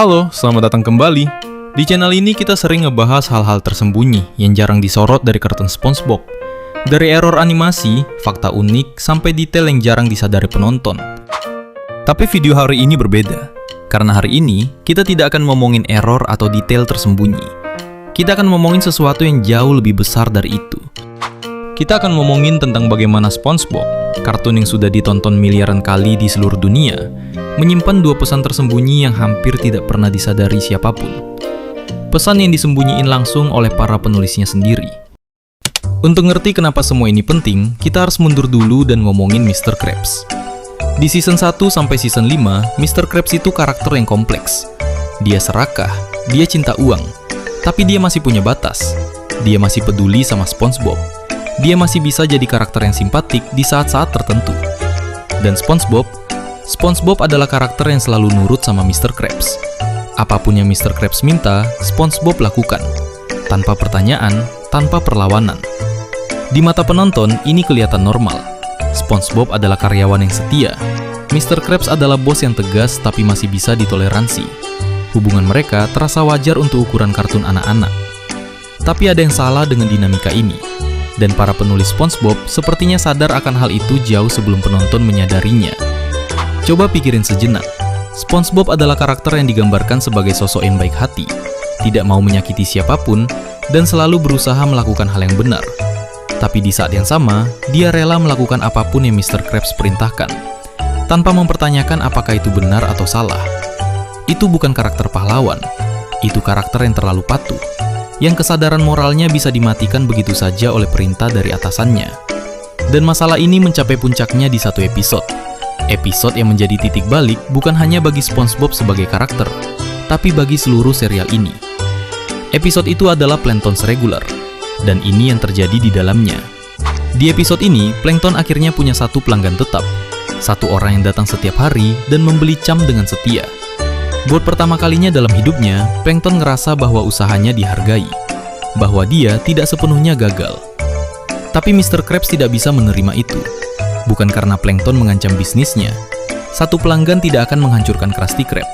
Halo, selamat datang kembali. Di channel ini kita sering ngebahas hal-hal tersembunyi yang jarang disorot dari kartun SpongeBob. Dari error animasi, fakta unik, sampai detail yang jarang disadari penonton. Tapi video hari ini berbeda, karena hari ini kita tidak akan ngomongin error atau detail tersembunyi. Kita akan ngomongin sesuatu yang jauh lebih besar dari itu. Kita akan ngomongin tentang bagaimana SpongeBob, kartun yang sudah ditonton miliaran kali di seluruh dunia, menyimpan dua pesan tersembunyi yang hampir tidak pernah disadari siapapun. Pesan yang disembunyiin langsung oleh para penulisnya sendiri. Untuk ngerti kenapa semua ini penting, kita harus mundur dulu dan ngomongin Mr. Krabs. Di season 1 sampai season 5, Mr. Krabs itu karakter yang kompleks. Dia serakah, dia cinta uang, tapi dia masih punya batas. Dia masih peduli sama SpongeBob. Dia masih bisa jadi karakter yang simpatik di saat-saat tertentu. Dan SpongeBob adalah karakter yang selalu nurut sama Mr. Krabs. Apapun yang Mr. Krabs minta, SpongeBob lakukan. Tanpa pertanyaan, tanpa perlawanan. Di mata penonton, ini kelihatan normal. SpongeBob adalah karyawan yang setia. Mr. Krabs adalah bos yang tegas tapi masih bisa ditoleransi. Hubungan mereka terasa wajar untuk ukuran kartun anak-anak. Tapi ada yang salah dengan dinamika ini. Dan para penulis SpongeBob sepertinya sadar akan hal itu jauh sebelum penonton menyadarinya. Coba pikirin sejenak. SpongeBob adalah karakter yang digambarkan sebagai sosok yang baik hati, tidak mau menyakiti siapapun, dan selalu berusaha melakukan hal yang benar. Tapi di saat yang sama, dia rela melakukan apapun yang Mr. Krabs perintahkan, tanpa mempertanyakan apakah itu benar atau salah. Itu bukan karakter pahlawan, itu karakter yang terlalu patuh, yang kesadaran moralnya bisa dimatikan begitu saja oleh perintah dari atasannya. Dan masalah ini mencapai puncaknya di satu episode. Episode yang menjadi titik balik bukan hanya bagi SpongeBob sebagai karakter, tapi bagi seluruh serial ini. Episode itu adalah Plankton's Regular, dan ini yang terjadi di dalamnya. Di episode ini, Plankton akhirnya punya satu pelanggan tetap, satu orang yang datang setiap hari dan membeli cam dengan setia. Buat pertama kalinya dalam hidupnya, Plankton ngerasa bahwa usahanya dihargai, bahwa dia tidak sepenuhnya gagal. Tapi Mr. Krabs tidak bisa menerima itu. Bukan karena Plankton mengancam bisnisnya. Satu pelanggan tidak akan menghancurkan Krusty Krab.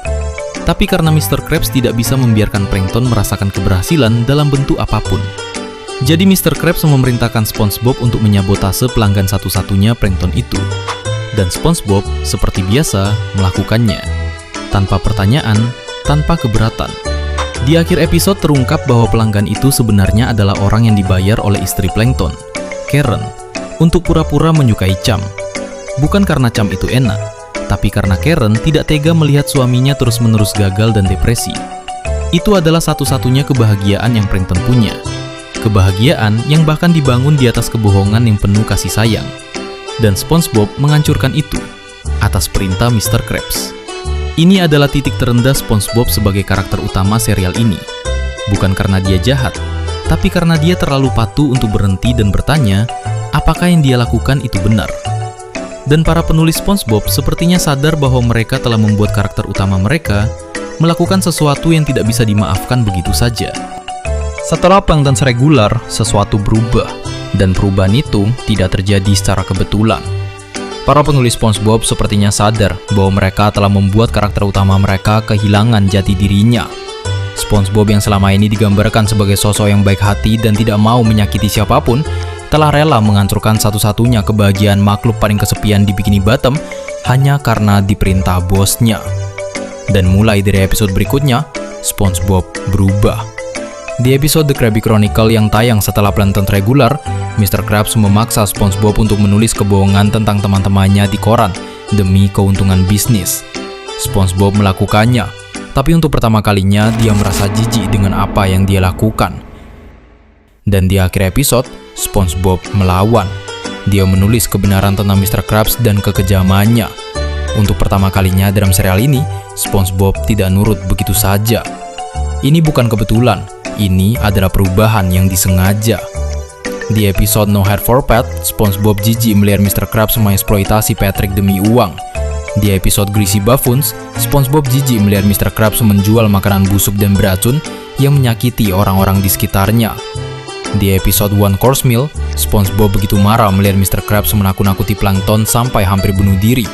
Tapi karena Mr. Krabs tidak bisa membiarkan Plankton merasakan keberhasilan dalam bentuk apapun. Jadi Mr. Krabs memerintahkan SpongeBob untuk menyabotase pelanggan satu-satunya Plankton itu. Dan SpongeBob, seperti biasa, melakukannya. Tanpa pertanyaan, tanpa keberatan. Di akhir episode terungkap bahwa pelanggan itu sebenarnya adalah orang yang dibayar oleh istri Plankton, Karen, untuk pura-pura menyukai cam. Bukan karena cam itu enak, tapi karena Karen tidak tega melihat suaminya terus-menerus gagal dan depresi. Itu adalah satu-satunya kebahagiaan yang Plankton punya. Kebahagiaan yang bahkan dibangun di atas kebohongan yang penuh kasih sayang. Dan SpongeBob menghancurkan itu atas perintah Mr. Krabs. Ini adalah titik terendah SpongeBob sebagai karakter utama serial ini. Bukan karena dia jahat, tapi karena dia terlalu patuh untuk berhenti dan bertanya, apakah yang dia lakukan itu benar? Dan para penulis SpongeBob sepertinya sadar bahwa mereka telah membuat karakter utama mereka melakukan sesuatu yang tidak bisa dimaafkan begitu saja. Setelah Plankton's Regular, sesuatu berubah. Dan perubahan itu tidak terjadi secara kebetulan. Para penulis SpongeBob sepertinya sadar bahwa mereka telah membuat karakter utama mereka kehilangan jati dirinya. SpongeBob yang selama ini digambarkan sebagai sosok yang baik hati dan tidak mau menyakiti siapapun, telah rela menghancurkan satu-satunya kebahagiaan makhluk paling kesepian di Bikini Bottom hanya karena diperintah bosnya. Dan mulai dari episode berikutnya, SpongeBob berubah. Di episode The Krabby Chronicle yang tayang setelah Plankton's Regular, Mr. Krabs memaksa SpongeBob untuk menulis kebohongan tentang teman-temannya di koran demi keuntungan bisnis. SpongeBob melakukannya, tapi untuk pertama kalinya dia merasa jijik dengan apa yang dia lakukan. Dan di akhir episode, SpongeBob melawan. Dia menulis kebenaran tentang Mr. Krabs dan kekejamannya. Untuk pertama kalinya dalam serial ini, SpongeBob tidak nurut begitu saja. Ini bukan kebetulan, ini adalah perubahan yang disengaja. Di episode No Head for Pet, SpongeBob jijik melihat Mr. Krabs mengeksploitasi Patrick demi uang. Di episode Greasy Buffoons, SpongeBob jijik melihat Mr. Krabs menjual makanan busuk dan beracun yang menyakiti orang-orang di sekitarnya. Di episode One Course Meal, SpongeBob begitu marah melihat Mr. Krabs menakut-nakuti Plankton sampai hampir bunuh diri.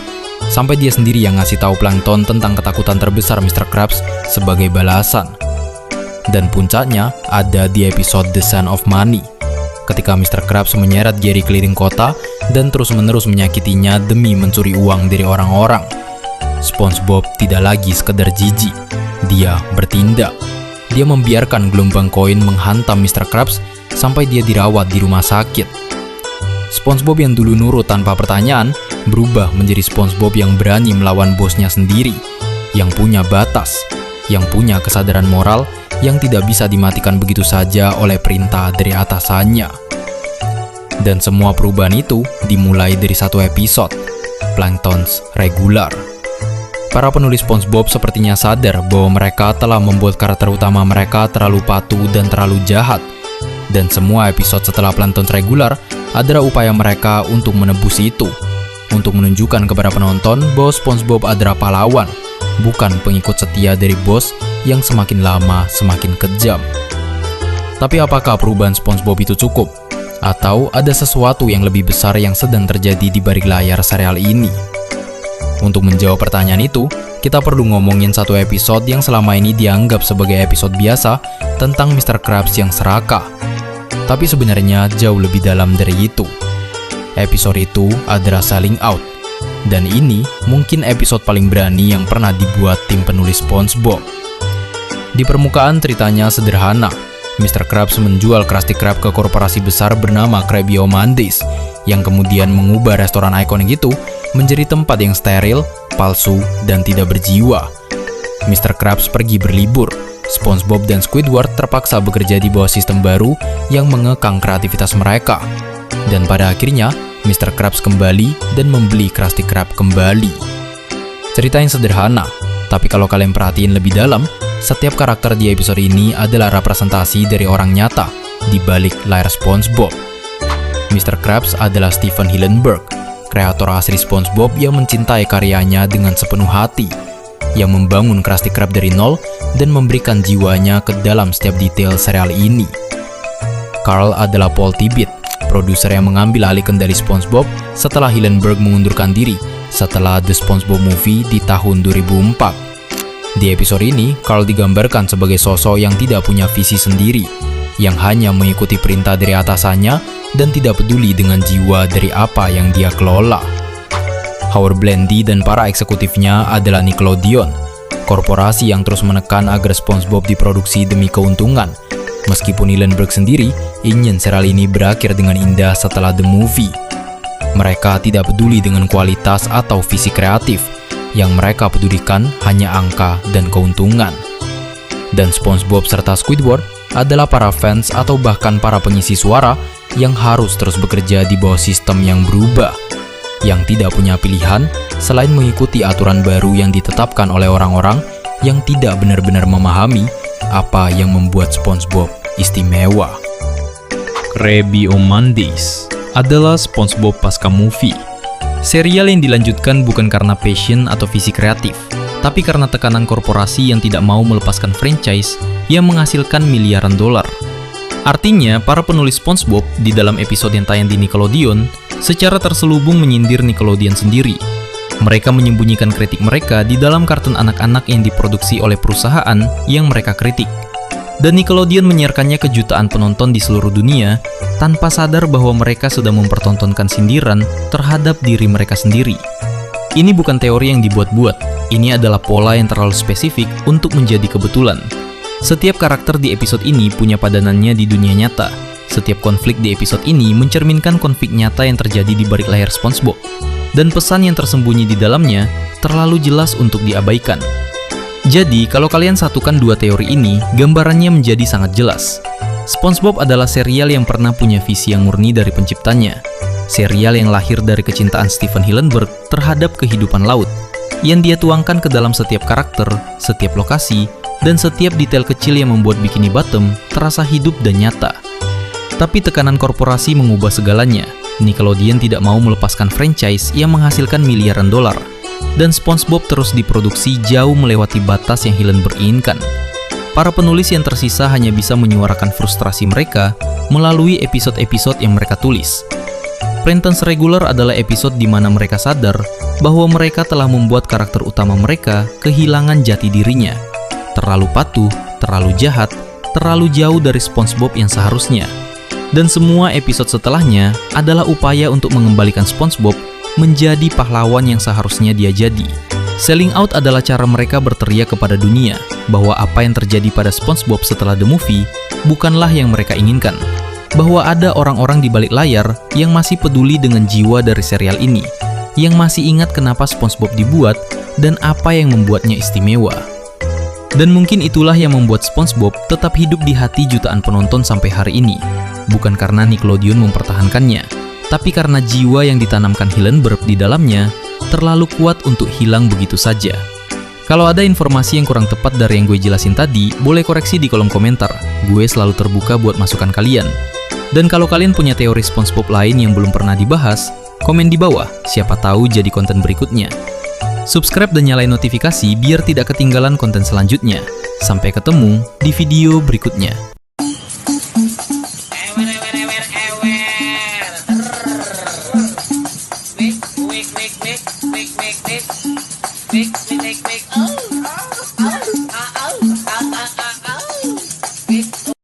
sampai dia sendiri yang ngasih tahu Plankton tentang ketakutan terbesar Mr. Krabs sebagai balasan. Dan puncaknya ada di episode The Son of Money, ketika Mr. Krabs menyeret Jerry keliling kota dan terus-menerus menyakitinya demi mencuri uang dari orang-orang. SpongeBob tidak lagi sekedar jijik, dia bertindak. Dia membiarkan gelombang koin menghantam Mr. Krabs sampai dia dirawat di rumah sakit. SpongeBob yang dulu nurut tanpa pertanyaan berubah menjadi SpongeBob yang berani melawan bosnya sendiri, yang punya batas, yang punya kesadaran moral yang tidak bisa dimatikan begitu saja oleh perintah dari atasannya. Dan semua perubahan itu dimulai dari satu episode, Plankton's Regular. Para penulis SpongeBob sepertinya sadar bahwa mereka telah membuat karakter utama mereka terlalu patuh dan terlalu jahat. Dan semua episode setelah Plankton's Regular adalah upaya mereka untuk menebus itu, untuk menunjukkan kepada penonton bahwa SpongeBob adalah pahlawan, bukan pengikut setia dari bos yang semakin lama semakin kejam. Tapi apakah perubahan SpongeBob itu cukup? Atau ada sesuatu yang lebih besar yang sedang terjadi di balik layar serial ini? Untuk menjawab pertanyaan itu, kita perlu ngomongin satu episode yang selama ini dianggap sebagai episode biasa tentang Mr. Krabs yang serakah. Tapi sebenarnya jauh lebih dalam dari itu. Episode itu adalah Selling Out. Dan ini mungkin episode paling berani yang pernah dibuat tim penulis SpongeBob. Di permukaan ceritanya sederhana. Mr. Krabs menjual Krusty Krab ke korporasi besar bernama Krabby Mondays, yang kemudian mengubah restoran ikonik itu menjadi tempat yang steril, palsu, dan tidak berjiwa. Mr. Krabs pergi berlibur. SpongeBob dan Squidward terpaksa bekerja di bawah sistem baru yang mengekang kreativitas mereka. Dan pada akhirnya, Mr. Krabs kembali dan membeli Krusty Krab kembali. Cerita yang sederhana, tapi kalau kalian perhatiin lebih dalam, setiap karakter di episode ini adalah representasi dari orang nyata di balik layar SpongeBob. Mr. Krabs adalah Stephen Hillenburg, kreator asli SpongeBob yang mencintai karyanya dengan sepenuh hati, yang membangun Krusty Krab dari nol dan memberikan jiwanya ke dalam setiap detail serial ini. Carl adalah Paul Tibbitt, produser yang mengambil alih kendali SpongeBob setelah Hillenburg mengundurkan diri setelah The SpongeBob Movie di tahun 2004. Di episode ini, Carl digambarkan sebagai sosok yang tidak punya visi sendiri, yang hanya mengikuti perintah dari atasannya dan tidak peduli dengan jiwa dari apa yang dia kelola. Howard Blandy dan para eksekutifnya adalah Nickelodeon, korporasi yang terus menekan agar SpongeBob diproduksi demi keuntungan, meskipun Hillenburg sendiri ingin serial ini berakhir dengan indah setelah The Movie. Mereka tidak peduli dengan kualitas atau visi kreatif, yang mereka pedulikan hanya angka dan keuntungan. Dan SpongeBob serta Squidward adalah para fans atau bahkan para pengisi suara yang harus terus bekerja di bawah sistem yang berubah, yang tidak punya pilihan selain mengikuti aturan baru yang ditetapkan oleh orang-orang yang tidak benar-benar memahami apa yang membuat SpongeBob istimewa. Krabby Mondays adalah SpongeBob pasca movie. Serial yang dilanjutkan bukan karena passion atau visi kreatif, tapi karena tekanan korporasi yang tidak mau melepaskan franchise yang menghasilkan miliaran dolar. Artinya, para penulis SpongeBob di dalam episode yang tayang di Nickelodeon secara terselubung menyindir Nickelodeon sendiri. Mereka menyembunyikan kritik mereka di dalam kartun anak-anak yang diproduksi oleh perusahaan yang mereka kritik. Dan Nickelodeon menyiarkannya ke jutaan penonton di seluruh dunia tanpa sadar bahwa mereka sudah mempertontonkan sindiran terhadap diri mereka sendiri. Ini bukan teori yang dibuat-buat, ini adalah pola yang terlalu spesifik untuk menjadi kebetulan. Setiap karakter di episode ini punya padanannya di dunia nyata. Setiap konflik di episode ini mencerminkan konflik nyata yang terjadi di balik layar SpongeBob. Dan pesan yang tersembunyi di dalamnya terlalu jelas untuk diabaikan. Jadi, kalau kalian satukan dua teori ini, gambarannya menjadi sangat jelas. SpongeBob adalah serial yang pernah punya visi yang murni dari penciptanya. Serial yang lahir dari kecintaan Stephen Hillenburg terhadap kehidupan laut, yang dia tuangkan ke dalam setiap karakter, setiap lokasi, dan setiap detail kecil yang membuat Bikini Bottom terasa hidup dan nyata. Tapi tekanan korporasi mengubah segalanya. Nickelodeon tidak mau melepaskan franchise yang menghasilkan miliaran dolar. Dan SpongeBob terus diproduksi jauh melewati batas yang Hillenburg inginkan. Para penulis yang tersisa hanya bisa menyuarakan frustrasi mereka melalui episode-episode yang mereka tulis. Acquaintance Regular adalah episode di mana mereka sadar bahwa mereka telah membuat karakter utama mereka kehilangan jati dirinya. Terlalu patuh, terlalu jahat, terlalu jauh dari SpongeBob yang seharusnya. Dan semua episode setelahnya adalah upaya untuk mengembalikan SpongeBob menjadi pahlawan yang seharusnya dia jadi. Selling out adalah cara mereka berteriak kepada dunia bahwa apa yang terjadi pada SpongeBob setelah The Movie bukanlah yang mereka inginkan. Bahwa ada orang-orang di balik layar yang masih peduli dengan jiwa dari serial ini, yang masih ingat kenapa SpongeBob dibuat dan apa yang membuatnya istimewa. Dan mungkin itulah yang membuat SpongeBob tetap hidup di hati jutaan penonton sampai hari ini. Bukan karena Nickelodeon mempertahankannya, tapi karena jiwa yang ditanamkan Hillenburg di dalamnya terlalu kuat untuk hilang begitu saja. Kalau ada informasi yang kurang tepat dari yang gue jelasin tadi, boleh koreksi di kolom komentar. Gue selalu terbuka buat masukan kalian. Dan kalau kalian punya teori SpongeBob lain yang belum pernah dibahas, komen di bawah, siapa tahu jadi konten berikutnya. Subscribe dan nyalain notifikasi biar tidak ketinggalan konten selanjutnya. Sampai ketemu di video berikutnya.